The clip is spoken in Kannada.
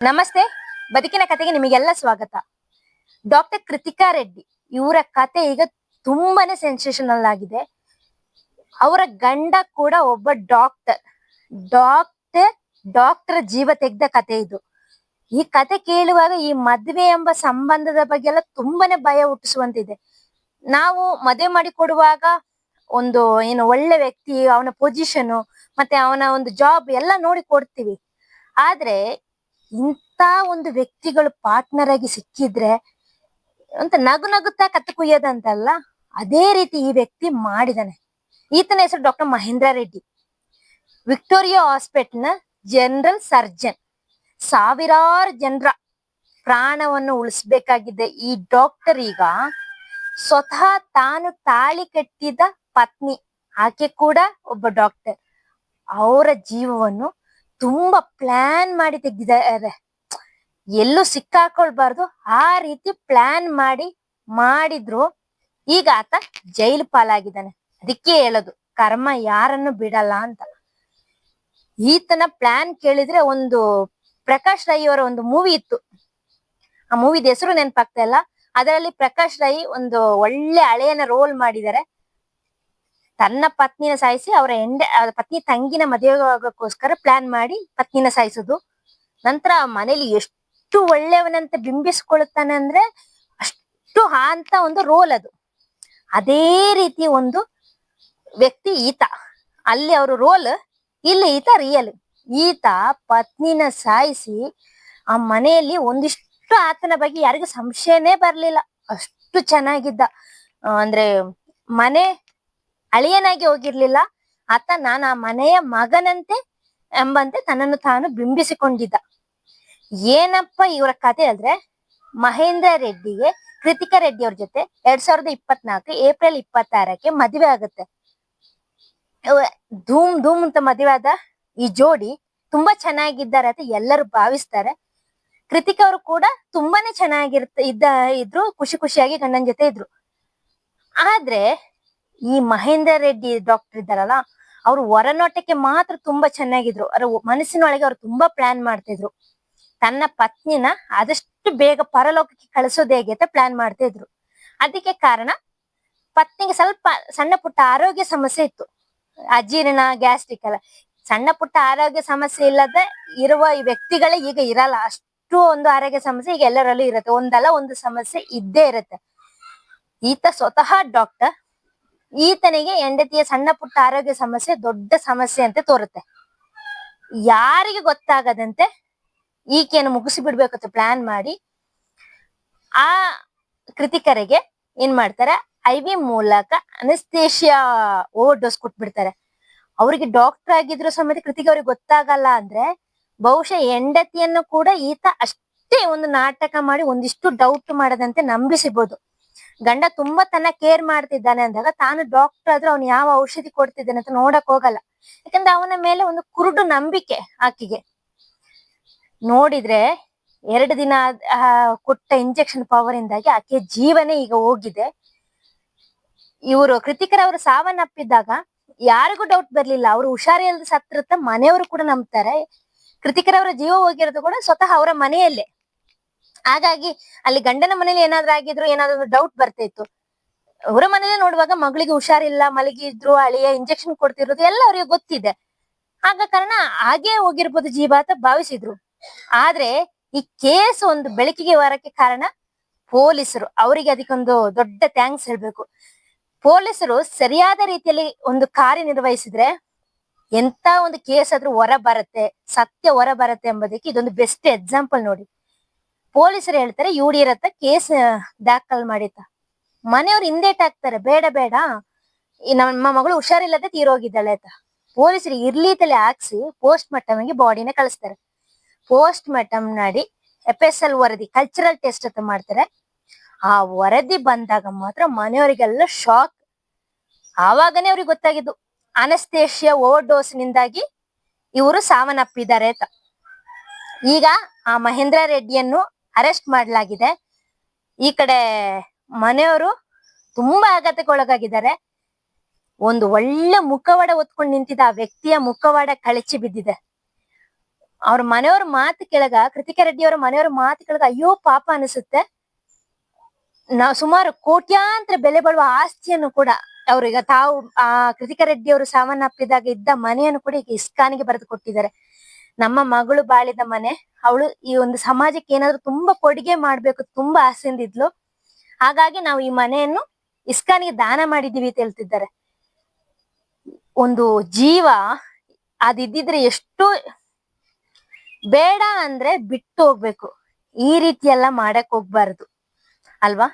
ನಮಸ್ತೆ. ಬದುಕಿನ ಕತೆಗೆ ನಿಮಗೆಲ್ಲ ಸ್ವಾಗತ. ಡಾಕ್ಟರ್ ಕೃತಿಕಾ ರೆಡ್ಡಿ ಇವರ ಕತೆ ಈಗ ತುಂಬಾನೇ ಸೆನ್ಸೇಷನಲ್ ಆಗಿದೆ. ಅವರ ಗಂಡ ಕೂಡ ಒಬ್ಬ ಡಾಕ್ಟರ್ ಡಾಕ್ಟರ್ ಡಾಕ್ಟರ್ ಜೀವ ತೆಗೆದ ಕತೆ ಇದು. ಈ ಕತೆ ಕೇಳುವಾಗ ಈ ಮದ್ವೆ ಎಂಬ ಸಂಬಂಧದ ಬಗ್ಗೆ ಎಲ್ಲ ತುಂಬಾನೇ ಭಯ ಹುಟ್ಟಿಸುವಂತಿದೆ. ನಾವು ಮದುವೆ ಮಾಡಿ ಕೊಡುವಾಗ ಒಂದು ಏನು ಒಳ್ಳೆ ವ್ಯಕ್ತಿ, ಅವನ ಪೊಸಿಷನ್ ಮತ್ತೆ ಅವನ ಒಂದು ಜಾಬ್ ಎಲ್ಲ ನೋಡಿ ಕೊಡ್ತೀವಿ. ಆದ್ರೆ ಇಂಥ ಒಂದು ವ್ಯಕ್ತಿಗಳು ಪಾರ್ಟ್ನರ್ ಆಗಿ ಸಿಕ್ಕಿದ್ರೆ ಅಂತ ನಗು ನಗುತ್ತಾ ಕತ್ತು ಕುಯ್ಯೋದಂತಲ್ಲ, ಅದೇ ರೀತಿ ಈ ವ್ಯಕ್ತಿ ಮಾಡಿದಾನೆ. ಈತನ ಹೆಸರು doctor Mahendra Reddy, Victoria hospital ನ ಜನರಲ್ ಸರ್ಜನ್. ಸಾವಿರಾರು ಜನರ ಪ್ರಾಣವನ್ನು ಉಳಿಸ್ಬೇಕಾಗಿದ್ದ ಈ ಡಾಕ್ಟರ್ ಈಗ ಸ್ವತಃ ತಾನು ತಾಳಿ ಕಟ್ಟಿದ ಪತ್ನಿ, ಆಕೆ ಕೂಡ ಒಬ್ಬ ಡಾಕ್ಟರ್, ಅವರ ಜೀವವನ್ನು ತುಂಬಾ ಪ್ಲಾನ್ ಮಾಡಿ ತೆಗ್ದಿದ್ದಾರೆ. ಎಲ್ಲೂ ಸಿಕ್ಕಾಕೊಳ್ಬಾರ್ದು ಆ ರೀತಿ ಪ್ಲಾನ್ ಮಾಡಿದ್ರು. ಈಗ ಆತ ಜೈಲು ಪಾಲಾಗಿದ್ದಾನೆ. ಅದಕ್ಕೆ ಹೇಳೋದು, ಕರ್ಮ ಯಾರನ್ನು ಬಿಡಲ್ಲ ಅಂತ. ಈತನ ಪ್ಲಾನ್ ಕೇಳಿದ್ರೆ ಒಂದು ಪ್ರಕಾಶ್ ರೈ ಅವರ ಒಂದು ಮೂವಿ ಇತ್ತು, ಆ ಮೂವಿದ ಹೆಸರು ನೆನಪಾಗ್ತಾ ಇಲ್ಲ. ಅದರಲ್ಲಿ ಪ್ರಕಾಶ್ ರೈ ಒಂದು ಒಳ್ಳೆ ಹಳೆಯನ ರೋಲ್ ಮಾಡಿದ್ದಾರೆ. ತನ್ನ ಪತ್ನಿನ ಸಾಯಿಸಿ ಅವರ ಪತ್ನಿ ತಂಗಿನ ಮದುವೆ ಆಗೋಕ್ಕೋಸ್ಕರ ಪ್ಲಾನ್ ಮಾಡಿ ಪತ್ನಿನ ಸಾಯಿಸೋದು. ನಂತರ ಮನೇಲಿ ಎಷ್ಟು ಒಳ್ಳೆಯವನಂತ ಬಿಂಬಿಸ್ಕೊಳ್ತಾನೆ ಅಂದ್ರೆ ಅಷ್ಟು ಅಂತ ಒಂದು ರೋಲ್ ಅದು. ಅದೇ ರೀತಿ ಒಂದು ವ್ಯಕ್ತಿ ಈತ. ಅಲ್ಲಿ ಅವರು ರೋಲ್, ಇಲ್ಲಿ ಈತ ರಿಯಲ್. ಈತ ಪತ್ನಿನ ಸಾಯಿಸಿ ಆ ಮನೆಯಲ್ಲಿ ಒಂದಿಷ್ಟು ಆತನ ಬಗ್ಗೆ ಯಾರಿಗೂ ಸಂಶಯನೇ ಬರ್ಲಿಲ್ಲ, ಅಷ್ಟು ಚೆನ್ನಾಗಿದ್ದ. ಅಂದ್ರೆ ಮನೆ ಅಳಿಯನಾಗಿ ಹೋಗಿರ್ಲಿಲ್ಲ ಆತ. ನಾನು ಆ ಮನೆಯ ಮಗನಂತೆ ಎಂಬಂತೆ ತನ್ನನ್ನು ತಾನು ಬಿಂಬಿಸಿಕೊಂಡಿದ್ದ. ಏನಪ್ಪ ಇವರ ಕತೆ ಅಂದ್ರೆ, ಮಹೇಂದ್ರ ರೆಡ್ಡಿಗೆ ಕೃತಿಕಾ ರೆಡ್ಡಿ ಅವ್ರ ಜೊತೆ 2024 ಏಪ್ರಿಲ್ 26 ಮದುವೆ ಆಗುತ್ತೆ. ಧೂಮ್ ಅಂತ ಮದುವೆ ಆದ ಈ ಜೋಡಿ ತುಂಬಾ ಚೆನ್ನಾಗಿದ್ದಾರೆ ಅಂತ ಎಲ್ಲರೂ ಭಾವಿಸ್ತಾರೆ. ಕೃತಿಕಾ ಅವರು ಕೂಡ ತುಂಬಾನೇ ಇದ್ರು, ಖುಷಿಯಾಗಿ ಗಂಡನ ಜೊತೆ ಇದ್ರು. ಆದ್ರೆ ಈ ಮಹೇಂದ್ರ ರೆಡ್ಡಿ ಡಾಕ್ಟರ್ ಇದ್ದಾರಲ್ಲ, ಅವ್ರು ಹೊರನೋಟಕ್ಕೆ ಮಾತ್ರ ತುಂಬಾ ಚೆನ್ನಾಗಿದ್ರು. ಅವ್ರ ಮನಸ್ಸಿನೊಳಗೆ ಅವ್ರು ತುಂಬಾ ಪ್ಲಾನ್ ಮಾಡ್ತಿದ್ರು. ತನ್ನ ಪತ್ನಿನ ಆದಷ್ಟು ಬೇಗ ಪರಲೋಕಕ್ಕೆ ಕಳಿಸೋದು ಹೇಗೆ ಅಂತ ಪ್ಲಾನ್ ಮಾಡ್ತಾ ಇದ್ರು. ಅದಕ್ಕೆ ಕಾರಣ ಪತ್ನಿಗೆ ಸ್ವಲ್ಪ ಸಣ್ಣ ಪುಟ್ಟ ಆರೋಗ್ಯ ಸಮಸ್ಯೆ ಇತ್ತು, ಅಜೀರ್ಣ, ಗ್ಯಾಸ್ಟ್ರಿಕ್ ಎಲ್ಲ. ಸಣ್ಣ ಪುಟ್ಟ ಆರೋಗ್ಯ ಸಮಸ್ಯೆ ಇಲ್ಲದೆ ಇರುವ ಈ ವ್ಯಕ್ತಿಗಳೇ ಈಗ ಇರಲ್ಲ. ಅಷ್ಟು ಒಂದು ಆರೋಗ್ಯ ಸಮಸ್ಯೆ ಈಗ ಎಲ್ಲರಲ್ಲೂ ಇರುತ್ತೆ, ಒಂದಲ್ಲ ಒಂದು ಸಮಸ್ಯೆ ಇದ್ದೇ ಇರುತ್ತೆ. ಈತ ಸ್ವತಃ ಡಾಕ್ಟರ್. ಈತನಿಗೆ ಹೆಂಡತಿಯ ಸಣ್ಣ ಪುಟ್ಟ ಆರೋಗ್ಯ ಸಮಸ್ಯೆ ದೊಡ್ಡ ಸಮಸ್ಯೆ ಅಂತ ತೋರುತ್ತೆ. ಯಾರಿಗೆ ಗೊತ್ತಾಗದಂತೆ ಈಕೆಯನ್ನು ಮುಗಿಸಿ ಬಿಡ್ಬೇಕಂತ ಪ್ಲಾನ್ ಮಾಡಿ ಆ ಕೃತಿಕರಿಗೆ ಏನ್ ಮಾಡ್ತಾರೆ, IV ಮೂಲಕ ಅನಸ್ತೇಶಿಯಾ ಓವರ್ ಡೋಸ್ ಕೊಟ್ಬಿಡ್ತಾರೆ. ಅವ್ರಿಗೆ ಡಾಕ್ಟರ್ ಆಗಿದ್ರು ಸಮೇತ ಕೃತಿಕ ಅವ್ರಿಗೆ ಗೊತ್ತಾಗಲ್ಲ ಅಂದ್ರೆ ಬಹುಶಃ ಹೆಂಡತಿಯನ್ನು ಕೂಡ ಈತ ಅಷ್ಟೇ ಒಂದು ನಾಟಕ ಮಾಡಿ ಒಂದಿಷ್ಟು ಡೌಟ್ ಮಾಡದಂತೆ ನಂಬಿಸಿರ್ಬೋದು. ಗಂಡ ತುಂಬಾ ತನ್ನ ಕೇರ್ ಮಾಡ್ತಿದ್ದಾನೆ ಅಂದಾಗ ತಾನು ಡಾಕ್ಟರ್ ಆದ್ರೆ ಅವ್ನು ಯಾವ ಔಷಧಿ ಕೊಡ್ತಿದ್ದಾನೆ ಅಂತ ನೋಡಕ್ ಹೋಗಲ್ಲ. ಯಾಕಂದ್ರೆ ಅವನ ಮೇಲೆ ಒಂದು ಕುರುಡು ನಂಬಿಕೆ ಆಕಿಗೆ. ನೋಡಿದ್ರೆ 2 ದಿನ ಕೊಟ್ಟ ಇಂಜೆಕ್ಷನ್ ಪವರ್ ಇಂದಾಗಿ ಆಕೆಯ ಜೀವನೇ ಈಗ ಹೋಗಿದೆ. ಇವರು ಕೃತಿಕರವರು ಸಾವನ್ನಪ್ಪಿದ್ದಾಗ ಯಾರಿಗೂ ಡೌಟ್ ಬರ್ಲಿಲ್ಲ, ಅವ್ರು ಹುಷಾರಿಲ್ಲದೆ ಸತ್ತಿರುತ್ತ ಮನೆಯವರು ಕೂಡ ನಂಬ್ತಾರೆ. ಕೃತಿಕರವರ ಜೀವ ಹೋಗಿರೋದು ಕೂಡ ಸ್ವತಃ ಅವರ ಮನೆಯಲ್ಲೇ. ಹಾಗಾಗಿ ಅಲ್ಲಿ ಗಂಡನ ಮನೇಲಿ ಏನಾದ್ರೂ ಆಗಿದ್ರು ಏನಾದ್ರು ಡೌಟ್ ಬರ್ತಾ ಇತ್ತು. ಅವರ ಮನೇಲಿ ನೋಡುವಾಗ ಮಗಳಿಗೆ ಹುಷಾರಿಲ್ಲ, ಮಲಗಿದ್ರು, ಅಳಿಯ ಇಂಜೆಕ್ಷನ್ ಕೊಡ್ತಿರೋದು ಎಲ್ಲ ಅವ್ರಿಗೆ ಗೊತ್ತಿದೆ. ಆಗ ಕಾರಣ ಹಾಗೆ ಹೋಗಿರ್ಬೋದು ಜೀವ ಅಂತ ಭಾವಿಸಿದ್ರು. ಆದ್ರೆ ಈ ಕೇಸ್ ಒಂದು ಬೆಳಕಿಗೆ ಬರಕ್ಕೆ ಕಾರಣ ಪೊಲೀಸರು. ಅವರಿಗೆ ಅದಕ್ಕೊಂದು ದೊಡ್ಡ ಥ್ಯಾಂಕ್ಸ್ ಹೇಳ್ಬೇಕು. ಪೊಲೀಸರು ಸರಿಯಾದ ರೀತಿಯಲ್ಲಿ ಒಂದು ಕಾರ್ಯನಿರ್ವಹಿಸಿದ್ರೆ ಎಂತ ಒಂದು ಕೇಸ್ ಆದ್ರೂ ಹೊರ ಬರುತ್ತೆ, ಸತ್ಯ ಹೊರ ಬರುತ್ತೆ ಎಂಬುದಕ್ಕೆ ಇದೊಂದು ಬೆಸ್ಟ್ ಎಕ್ಸಾಂಪಲ್ ನೋಡಿ. ಪೊಲೀಸರು ಹೇಳ್ತಾರೆ UDR ಹತ್ರ ಕೇಸ್ ದಾಖಲ್ ಮಾಡಿತ್ತ. ಮನೆಯವ್ರು ಹಿಂದೇಟ್ ಹಾಕ್ತಾರೆ, ಬೇಡ ನಮ್ಮ ಮಗಳು ಹುಷಾರಿಲ್ಲದೆ ತೀರೋಗಿದ್ದಾಳೆ ಅಂತ. ಪೊಲೀಸರು ಇರ್ಲಿ ತಲೆ ಹಾಕ್ಸಿ ಪೋಸ್ಟ್ ಮಾರ್ಟಮ್ಗೆ ಬಾಡಿನ ಕಳಿಸ್ತಾರೆ. ಪೋಸ್ಟ್ ಮಾರ್ಟಮ್ ಮಾಡಿ FSL ವರದಿ, ಕಲ್ಚರಲ್ ಟೆಸ್ಟ್ ಅಂತ ಮಾಡ್ತಾರೆ. ಆ ವರದಿ ಬಂದಾಗ ಮಾತ್ರ ಮನೆಯವರಿಗೆಲ್ಲ ಶಾಕ್. ಆವಾಗನೇ ಅವ್ರಿಗೆ ಗೊತ್ತಾಗಿದ್ದು ಅನಸ್ತೇಶಿಯಾ ಓವರ್ ಡೋಸ್ ನಿಂದಾಗಿ ಇವರು ಸಾವನ್ನಪ್ಪಿದ್ದಾರೆ ಅಂತ. ಈಗ ಆ ಮಹೇಂದ್ರ ರೆಡ್ಡಿಯನ್ನು ಅರೆಸ್ಟ್ ಮಾಡಲಾಗಿದೆ. ಈ ಕಡೆ ಮನೆಯವರು ತುಂಬಾ ಆಘಾತಕ್ಕೊಳಗಾಗಿದ್ದಾರೆ. ಒಂದು ಒಳ್ಳೆ ಮುಖವಾಡ ಹೊತ್ಕೊಂಡು ನಿಂತಿದ್ದ ಆ ವ್ಯಕ್ತಿಯ ಮುಖವಾಡ ಕಳಚಿ ಬಿದ್ದಿದೆ. ಅವ್ರ ಮನೆಯವ್ರ ಮಾತು ಕೆಳಗ, ಕೃತಿಕಾ ರೆಡ್ಡಿ ಅವರ ಮನೆಯವ್ರ ಮಾತು ಕೆಳಗ ಅಯ್ಯೋ ಪಾಪ ಅನಿಸುತ್ತೆ. ನಾವು ಸುಮಾರು ಕೋಟ್ಯಾಂತರ ಬೆಲೆ ಬಾಳುವ ಆಸ್ತಿಯನ್ನು ಕೂಡ ಅವ್ರೀಗ ತಾವು ಕೃತಿಕಾ ರೆಡ್ಡಿ ಅವರು ಸಾವನ್ನಪ್ಪಿದಾಗ ಇದ್ದ ಮನೆಯನ್ನು ಕೂಡ ಈಗ ಇಸ್ಕಾನಿಗೆ ಬರೆದು ಕೊಟ್ಟಿದ್ದಾರೆ. ನಮ್ಮ ಮಗಳು ಬಾಳಿದ ಮನೆ, ಅವಳು ಈ ಒಂದು ಸಮಾಜಕ್ಕೆ ಏನಾದ್ರು ತುಂಬಾ ಕೊಡುಗೆ ಮಾಡ್ಬೇಕು ತುಂಬಾ ಆಸೆಯಿಂದ ಇದ್ಲು. ಹಾಗಾಗಿ ನಾವು ಈ ಮನೆಯನ್ನು ಇಸ್ಕಾನಿಗೆ ದಾನ ಮಾಡಿದೀವಿ ಅಂತ ಹೇಳ್ತಿದ್ದಾರೆ. ಒಂದು ಜೀವ ಅದಿದ್ದಿದ್ರೆ ಎಷ್ಟು ಬೇಡ ಅಂದ್ರೆ ಬಿಟ್ಟು ಹೋಗ್ಬೇಕು. ಈ ರೀತಿ ಎಲ್ಲ ಮಾಡಕ್ ಹೋಗ್ಬಾರ್ದು ಅಲ್ವಾ?